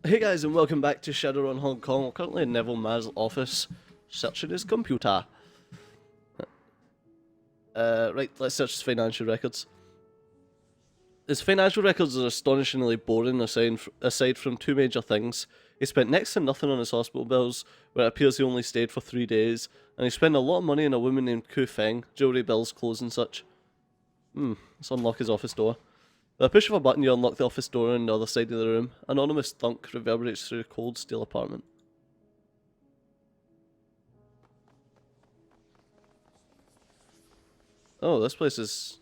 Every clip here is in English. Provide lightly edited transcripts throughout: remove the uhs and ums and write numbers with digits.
Hey guys, and welcome back to Shadowrun Hong Kong. We're currently in Neville Ma's office, searching his computer. Right, let's search his financial records. His financial records are astonishingly boring aside from two major things. He spent next to nothing on his hospital bills, where it appears he only stayed for 3 days, and he spent a lot of money on a woman named Ku Feng, jewellery bills, clothes and such. Let's unlock his office door. With a push of a button, you unlock the office door on the other side of the room. Anonymous thunk reverberates through a cold steel apartment. Oh, this place is...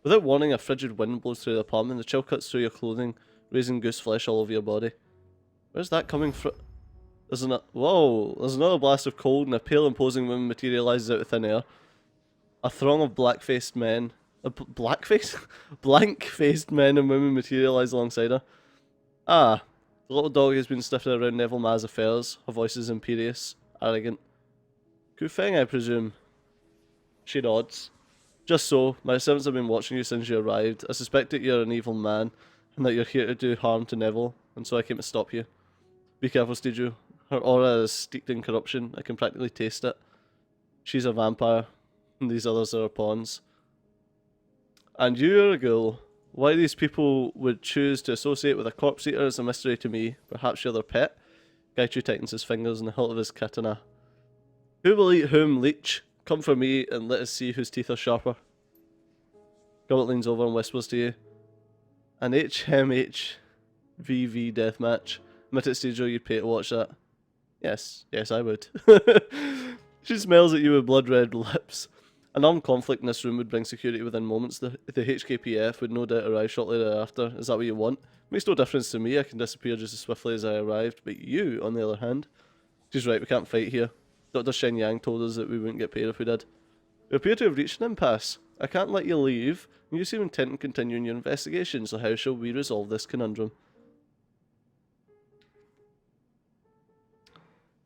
Without warning, a frigid wind blows through the apartment. The chill cuts through your clothing, raising goose flesh all over your body. Where's that coming from? Whoa! There's another blast of cold, and a pale, imposing woman materializes out of thin air. A throng of black-faced men... Blank-faced men and women materialize alongside her. Ah, the little dog has been sniffing around Neville Ma's affairs. Her voice is imperious, arrogant. Ku Feng, I presume. She nods. Just so, my servants have been watching you since you arrived. I suspect that you're an evil man, and that you're here to do harm to Neville, and so I came to stop you. Be careful, Steju. Her aura is steeped in corruption. I can practically taste it. She's a vampire, and these others are her pawns. And you're a ghoul. Why these people would choose to associate with a corpse eater is a mystery to me. Perhaps you're their pet? Gaichu tightens his fingers in the hilt of his katana. Who will eat whom, leech? Come for me and let us see whose teeth are sharper. Goblet leans over and whispers to you. An HMH VV deathmatch. Admit it, Stejo, you'd pay to watch that. Yes, I would. She smiles at you with blood-red lips. An armed conflict in this room would bring security within moments. The HKPF would no doubt arrive shortly thereafter. Is that what you want? Makes no difference to me. I can disappear just as swiftly as I arrived. But you, on the other hand... She's right, we can't fight here. Dr. Shen Yang told us that we wouldn't get paid if we did. We appear to have reached an impasse. I can't let you leave, and you seem intent on continuing your investigation, so how shall we resolve this conundrum?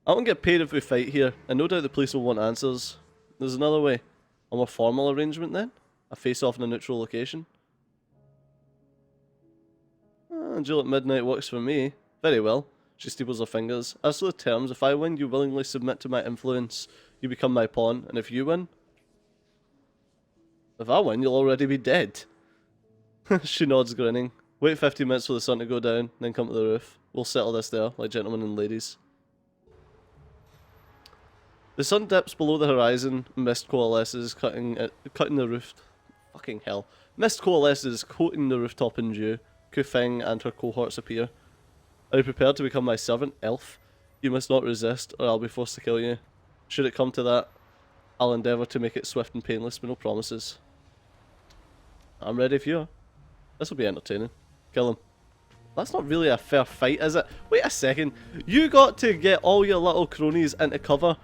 I won't get paid if we fight here, and no doubt the police will want answers. There's another way. A more formal arrangement then? A face-off in a neutral location? Duel at midnight works for me. Very well. She steeples her fingers. As for the terms, if I win, you willingly submit to my influence. You become my pawn, and if you win... If I win, you'll already be dead. She nods, grinning. Wait 15 minutes for the sun to go down, then come to the roof. We'll settle this there, like gentlemen and ladies. The sun dips below the horizon. Mist coalesces, cutting the roof. Fucking hell. Mist coalesces, coating the rooftop in dew. Ku Feng and her cohorts appear. Are you prepared to become my servant, elf? You must not resist, or I'll be forced to kill you. Should it come to that, I'll endeavour to make it swift and painless, but no promises. I'm ready if you are. This will be entertaining. Kill him. That's not really a fair fight, is it? Wait a second. You got to get all your little cronies into cover,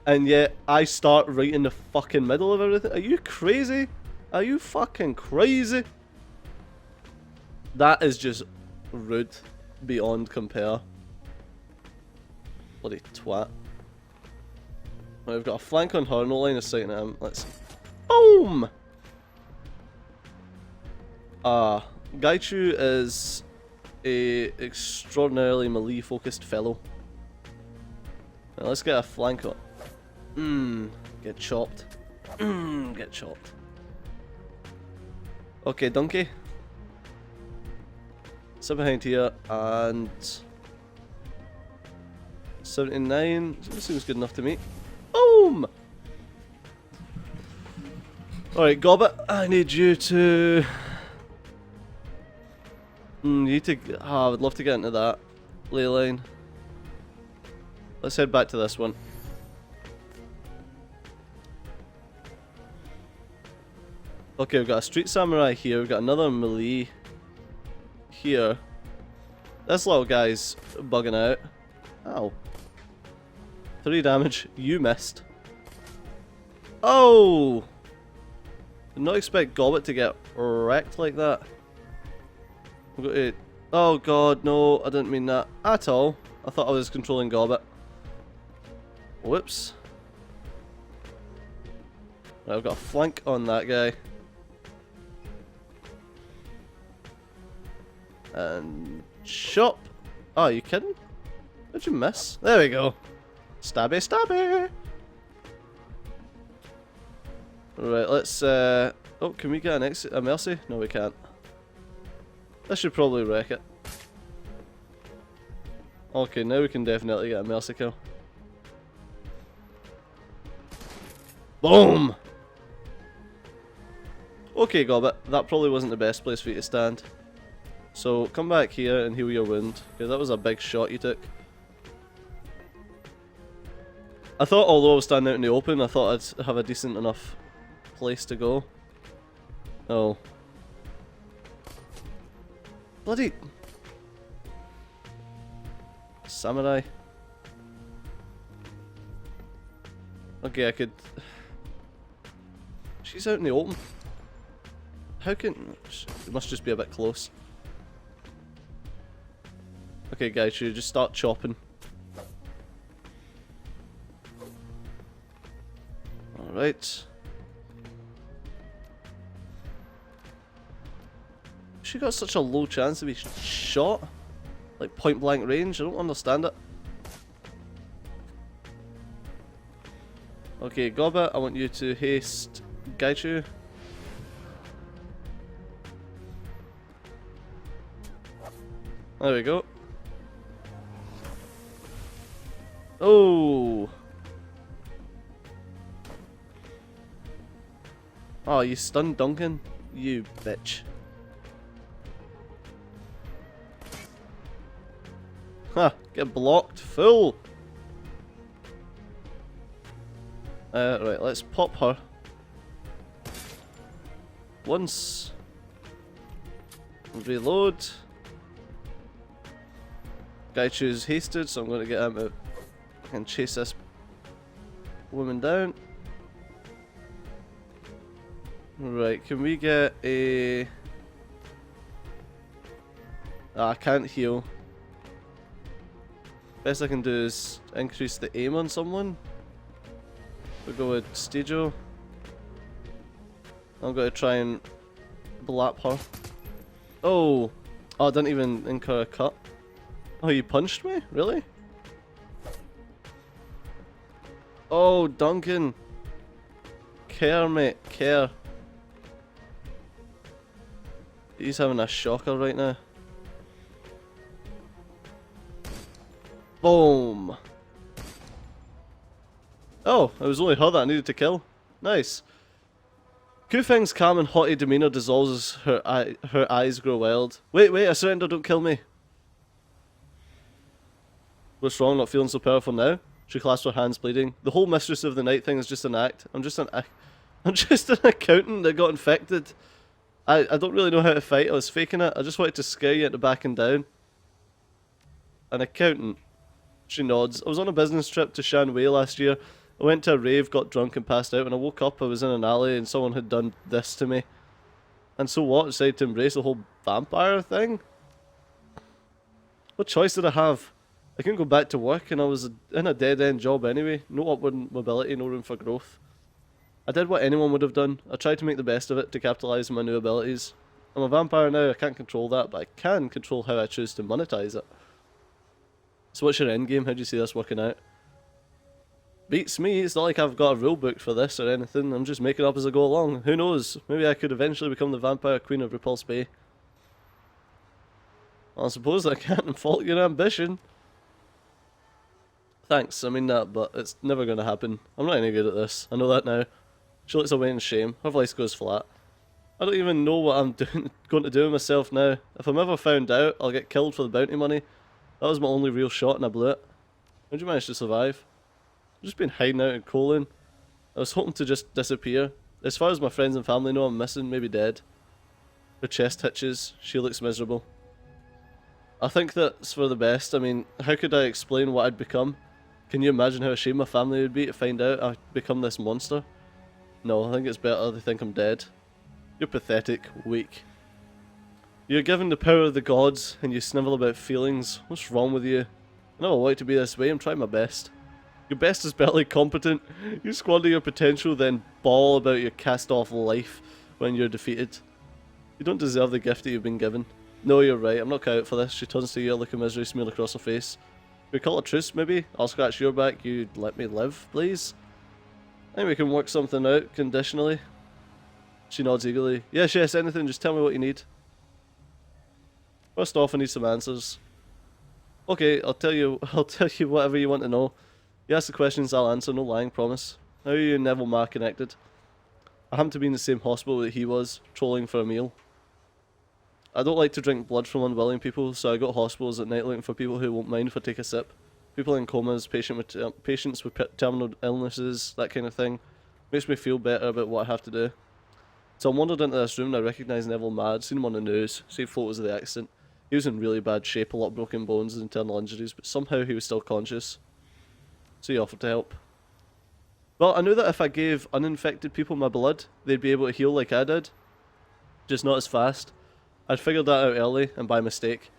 and yet I start right in the fucking middle of everything? Are you crazy? Are you fucking crazy? That is just rude beyond compare. Bloody twat. Right, we've got a flank on her, no line of sight on him. Let's... Boom! Gaichu is a extraordinarily melee-focused fellow. Now let's get a flank on. Get chopped. Get chopped. Okay, donkey. Sit behind here, and 79 seems good enough to me. Boom! Alright, Gobbet, I need you to... I would love to get into that ley line. Let's head back to this one. Okay, we've got a street samurai here, we've got another melee here. This little guy's bugging out. Ow. 3 damage. You missed. Oh! Did not expect Gobbet to get wrecked like that. We've got to... Oh god, no, I didn't mean that at all. I thought I was controlling Gobbet. Whoops. Right, I've got a flank on that guy. And chop. Oh, are you kidding? How'd you miss? There we go. Stabby, stabby! Right, let's, oh, can we get a mercy? No, we can't. This should probably wreck it. Okay, now we can definitely get a mercy kill. Boom! Okay, Gobbit, that probably wasn't the best place for you to stand. So, come back here and heal your wound. Okay, that was a big shot you took. I thought, although I was standing out in the open, I thought I'd have a decent enough place to go. Oh. Bloody... Samurai. Okay, I could... She's out in the open. How can... It must just be a bit close. Okay, guys, should we just start chopping? Alright. She got such a low chance to be shot? Like point blank range? I don't understand it. Okay, Gobbit, I want you to haste Gaichu. There we go. Oh! Oh, you stunned Duncan? You bitch. Ha! Get blocked full! Right, let's pop her. Once. Reload. Gaichu's hasted, so I'm going to get him out and chase this woman down. Right, can we get a... I can't heal. Best I can do is increase the aim on someone. We'll go with Stejo. I'm going to try and blap her. Oh! Oh, I didn't even incur a cut. Oh, you punched me? Really? Oh, Duncan! Care, mate, care. He's having a shocker right now. Boom! Oh, it was only her that I needed to kill. Nice. Kufeng's calm and haughty demeanour dissolves as her eyes grow wild. Wait, I surrender, don't kill me. What's wrong, not feeling so powerful now? She clasped her hands, bleeding. The whole Mistress of the Night thing is just an act. I'm just an accountant that got infected. I don't really know how to fight, I was faking it. I just wanted to scare you into backing down. An accountant. She nods. I was on a business trip to Shanwei last year. I went to a rave, got drunk and passed out. When I woke up, I was in an alley and someone had done this to me. And so what? I decided to embrace the whole vampire thing? What choice did I have? I couldn't go back to work and I was in a dead-end job anyway. No upward mobility, no room for growth. I did what anyone would have done. I tried to make the best of it to capitalise on my new abilities. I'm a vampire now, I can't control that, but I can control how I choose to monetize it. So what's your endgame? How do you see this working out? Beats me, it's not like I've got a rulebook for this or anything, I'm just making it up as I go along. Who knows, maybe I could eventually become the vampire queen of Repulse Bay. Well, I suppose I can't fault your ambition. Thanks, I mean that, but it's never going to happen. I'm not any good at this, I know that now. She looks away in shame, her voice goes flat. I don't even know what I'm going to do with myself now. If I'm ever found out, I'll get killed for the bounty money. That was my only real shot and I blew it. How'd you manage to survive? I've just been hiding out in Colin. I was hoping to just disappear. As far as my friends and family know, I'm missing, maybe dead. Her chest hitches, she looks miserable. I think that's for the best. I mean, how could I explain what I'd become? Can you imagine how ashamed my family would be to find out I'd become this monster? No, I think it's better they think I'm dead. You're pathetic, weak. You're given the power of the gods, and you snivel about feelings. What's wrong with you? I never wanted to be this way, I'm trying my best. Your best is barely competent. You squander your potential, then bawl about your cast-off life when you're defeated. You don't deserve the gift that you've been given. No, you're right. I'm not cut out for this. She turns to you, a look of misery smeared across her face. We call it truce, maybe? I'll scratch your back. You'd let me live, please? I think we can work something out, conditionally. She nods eagerly. Yes, yes, anything. Just tell me what you need. First off, I need some answers. Okay, I'll tell you whatever you want to know. You ask the questions, I'll answer, no lying, promise. How are you and Neville Ma connected? I happen to be in the same hospital that he was, trolling for a meal. I don't like to drink blood from unwilling people, so I go to hospitals at night looking for people who won't mind if I take a sip. People in comas, patients with terminal illnesses, that kind of thing. Makes me feel better about what I have to do. So I wandered into this room and I recognised Neville Ma. I'd seen him on the news, seen photos of the accident. He was in really bad shape, a lot of broken bones and internal injuries, but somehow he was still conscious. So he offered to help. Well, I knew that if I gave uninfected people my blood, they'd be able to heal like I did. Just not as fast. I'd figured that out early, and by mistake.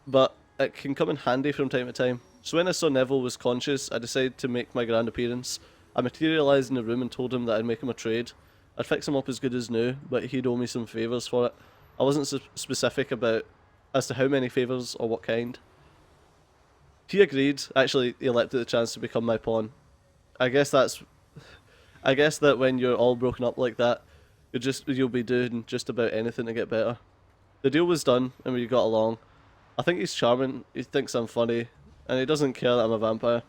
But it can come in handy from time to time. So when I saw Neville was conscious, I decided to make my grand appearance. I materialised in the room and told him that I'd make him a trade. I'd fix him up as good as new, but he'd owe me some favours for it. I wasn't specific as to how many favours or what kind. He agreed. Actually, he leapt at the chance to become my pawn. I guess that when you're all broken up like that, you'll be doing just about anything to get better. The deal was done, and we got along. I think he's charming. He thinks I'm funny, and he doesn't care that I'm a vampire.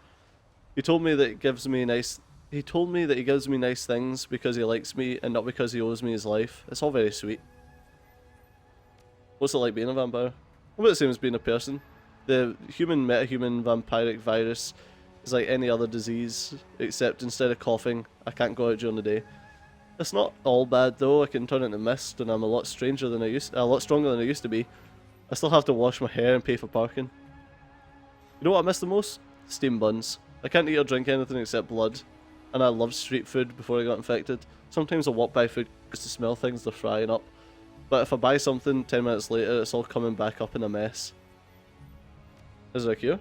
He told me that he gives me nice things because he likes me and not because he owes me his life. It's all very sweet. What's it like being a vampire? About the same as being a person. The human metahuman vampiric virus is like any other disease, except instead of coughing, I can't go out during the day. It's not all bad though. I can turn into mist, and I'm a lot stronger than I used to be. I still have to wash my hair and pay for parking. You know what I miss the most? Steam buns. I can't eat or drink anything except blood, and I loved street food before I got infected. Sometimes I walk by food just to smell things they're frying up, but if I buy something 10 minutes later, it's all coming back up in a mess. Is there a cure?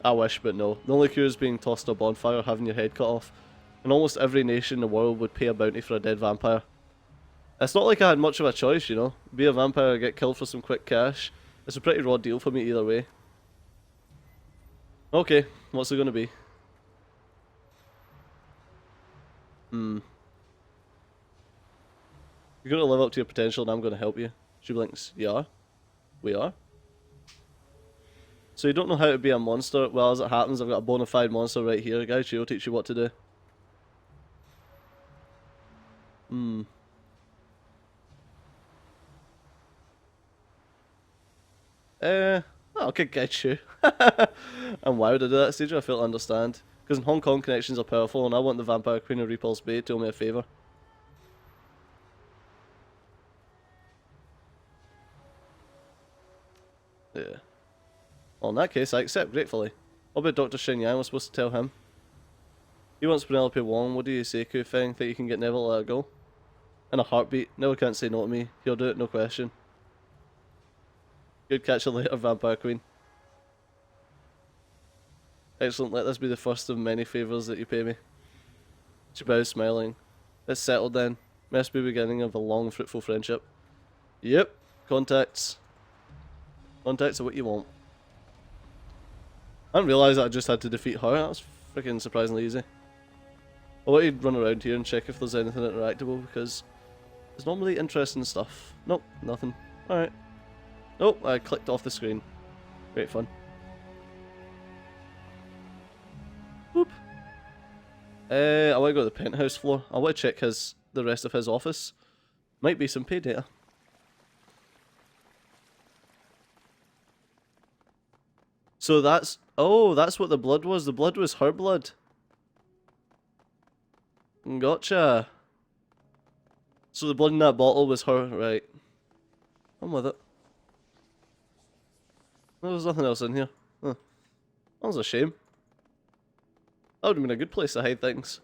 I wish, but no. The only cure is being tossed to a bonfire or having your head cut off. And almost every nation in the world would pay a bounty for a dead vampire. It's not like I had much of a choice, you know. Be a vampire or get killed for some quick cash. It's a pretty raw deal for me either way. Okay, what's it gonna be? You're gonna live up to your potential and I'm gonna help you. She blinks. You are? We are? So you don't know how to be a monster? Well, as it happens, I've got a bona fide monster right here, guys. She'll teach you what to do. I could get you. And why would I do that stage? I fail to understand. Because in Hong Kong, connections are powerful, and I want the Vampire Queen of Repulse Bay to do me a favour. Yeah. Well, in that case, I accept gratefully. What about Dr. Shin Yang? I was supposed to tell him. He wants Penelope Wong. What do you say, Ku Feng? Think you can get Neville to let her go? In a heartbeat. Neville can't say no to me. He'll do it, no question. Good catch you later, Vampire Queen. Excellent, let this be the first of many favours that you pay me. She bows, smiling. It's settled then. Must be the beginning of a long, fruitful friendship. Yep, contacts. Contacts are what you want. I didn't realise that I just had to defeat her. That was freaking surprisingly easy. I want to run around here and check if there's anything interactable, because there's normally interesting stuff. Nope, nothing. Alright. Nope, I clicked off the screen. Great fun. Boop. I want to go to the penthouse floor. I want to check the rest of his office. Might be some pay data. So that's... Oh, that's what the blood was. The blood was her blood. Gotcha. So the blood in that bottle was her, right. I'm with it. There was nothing else in here. Huh. That was a shame. That would have been a good place to hide things.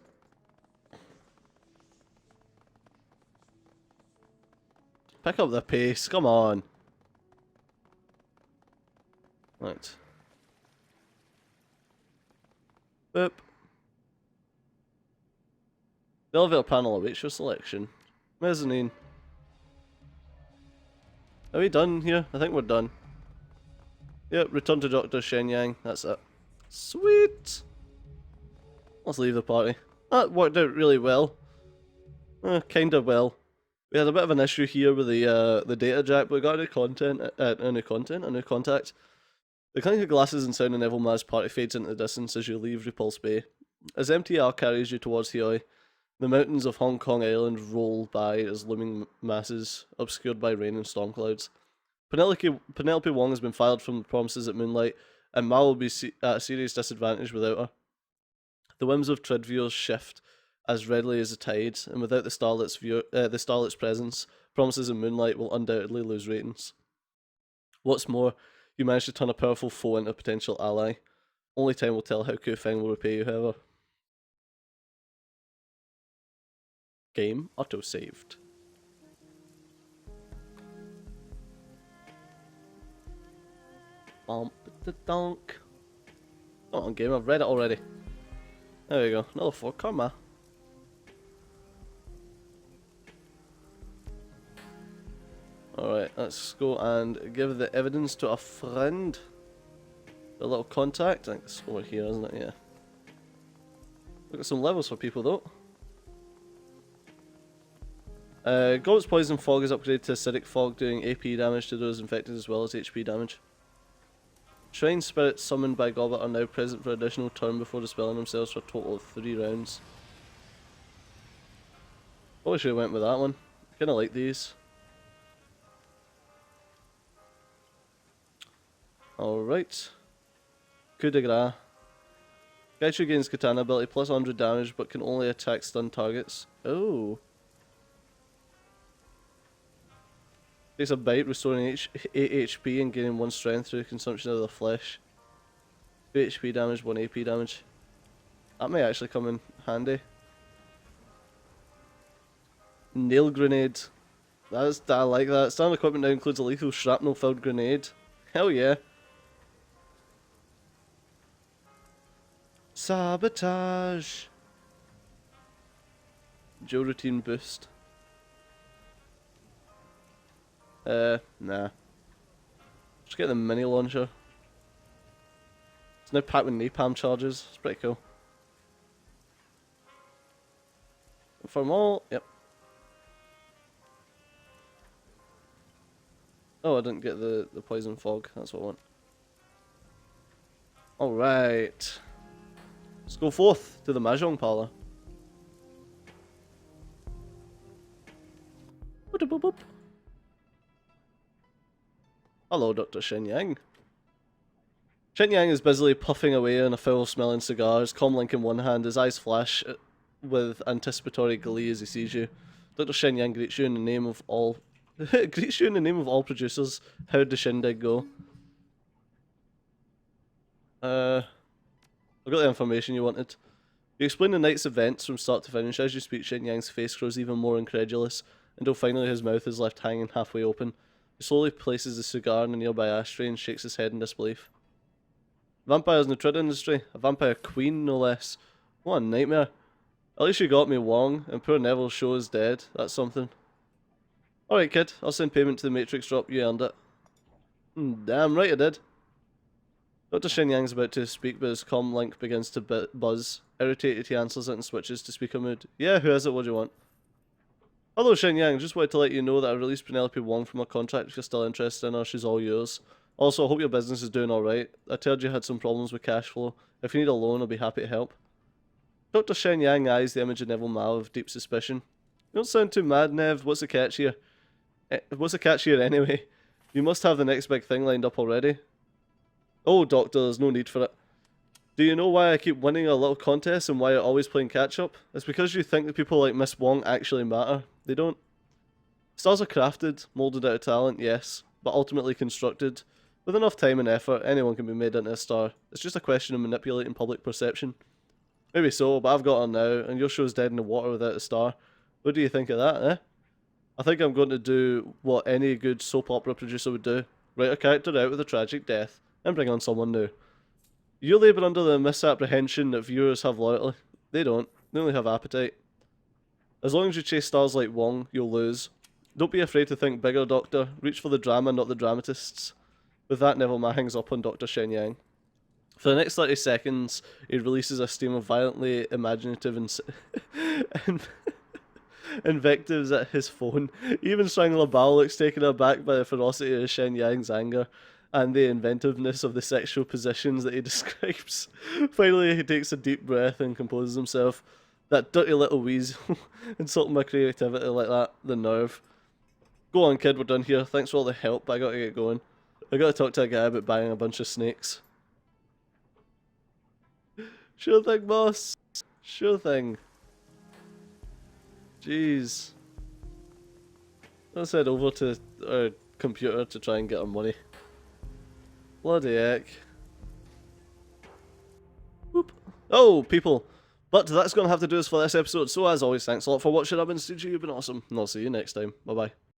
Pick up the pace, come on. Right. Boop. The elevator panel awaits your selection. Mezzanine. Are we done here? I think we're done. Yep, return to Dr. Shenyang. That's it. Sweet! Let's leave the party. That worked out really well. Kinda well. We had a bit of an issue here with the data jack, but we got a new contact. The clink of glasses and sound in Neville Ma's party fades into the distance as you leave Repulse Bay. As MTR carries you towards Hioi, the mountains of Hong Kong Island roll by as looming masses, obscured by rain and storm clouds. Penelope Wong has been fired from the promises at Moonlight, and Ma will be at a serious disadvantage without her. The whims of Tridvios shift as readily as the tide, and without the Starlet's presence, promises in Moonlight will undoubtedly lose ratings. What's more, you manage to turn a powerful foe into a potential ally. Only time will tell how Ku Feng will repay you, however. Game auto-saved. Bump the dunk. Come on, game, I've read it already. There we go, another 4 karma. Alright, let's go and give the evidence to a friend. A little contact. I think it's over here, isn't it? Yeah. Look at some levels for people though. Goblet's Poison Fog is upgraded to Acidic Fog, doing AP damage to those infected as well as HP damage. Shrine spirits summoned by Goblet are now present for an additional turn before dispelling themselves for a total of 3 rounds. Probably should have went with that one. I kinda like these. Alright. Coup de grace. Gaichu gains katana ability plus 100 damage but can only attack stun targets. Oh. Takes a bite, restoring 8 HP and gaining 1 strength through consumption of the flesh. 2 HP damage, 1 AP damage. That may actually come in handy. Nail grenade. I like that. Standard equipment now includes a lethal shrapnel filled grenade. Hell yeah. Sabotage. Joe routine boost. Nah. Just get the mini launcher. It's now packed with napalm charges. It's pretty cool. Confirm all. Yep. Oh, I didn't get the poison fog. That's what I want. Alright. Let's go forth to the Mahjong parlor. Hello, Dr. Shenyang. Shenyang is busily puffing away on a foul-smelling cigar, his comlink in one hand, his eyes flash with anticipatory glee as he sees you. Dr. Shenyang greets you in the name of all producers. How'd the shindig go? I've got the information you wanted. You explain the night's events from start to finish. As you speak, Shenyang's face grows even more incredulous, until finally his mouth is left hanging halfway open. He slowly places the cigar in a nearby ashtray and shakes his head in disbelief. Vampires in the Trid industry? A vampire queen, no less. What a nightmare. At least you got me, Wong, and poor Neville's show is dead. That's something. Alright, kid. I'll send payment to the Matrix drop. You earned it. Damn right I did. Dr. Shenyang's about to speak, but his comm link begins to buzz. Irritated, he answers it and switches to speaker mode. Yeah, who is it? What do you want? Hello, Shenyang. Just wanted to let you know that I released Penelope Wong from her contract. If you're still interested in her, she's all yours. Also, I hope your business is doing alright. I heard you had some problems with cash flow. If you need a loan, I'll be happy to help. Dr. Shenyang eyes the image of Neville Mao with deep suspicion. You don't sound too mad, Nev. What's the catch here? What's the catch here anyway? You must have the next big thing lined up already. Oh, Doctor, there's no need for it. Do you know why I keep winning a little contest and why I'm always playing catch-up? It's because you think that people like Miss Wong actually matter. They don't. Stars are crafted, moulded out of talent, yes, but ultimately constructed. With enough time and effort, anyone can be made into a star. It's just a question of manipulating public perception. Maybe so, but I've got her now, and your show's dead in the water without a star. What do you think of that, eh? I think I'm going to do what any good soap opera producer would do. Write a character out with a tragic death, and bring on someone new. You labour under the misapprehension that viewers have loyalty. They don't. They only have appetite. As long as you chase stars like Wong, you'll lose. Don't be afraid to think bigger, Doctor. Reach for the drama, not the dramatists. With that, Neville Ma hangs up on Dr. Shen Yang. For the next 30 seconds, he releases a stream of violently imaginative and invectives at his phone. Even Strangler Bao looks taken aback by the ferocity of Shen Yang's anger and the inventiveness of the sexual positions that he describes. Finally, he takes a deep breath and composes himself. That dirty little weasel, insulting my creativity like that, the nerve. Go on, kid, we're done here. Thanks for all the help, but I gotta get going. I gotta talk to a guy about buying a bunch of snakes. Sure thing, boss. Sure thing. Jeez. Let's head over to our computer to try and get our money. Bloody heck. Whoop. Oh, people. But that's going to have to do us for this episode. So as always, thanks a lot for watching. I've been Stooge. You've been awesome. And I'll see you next time. Bye-bye.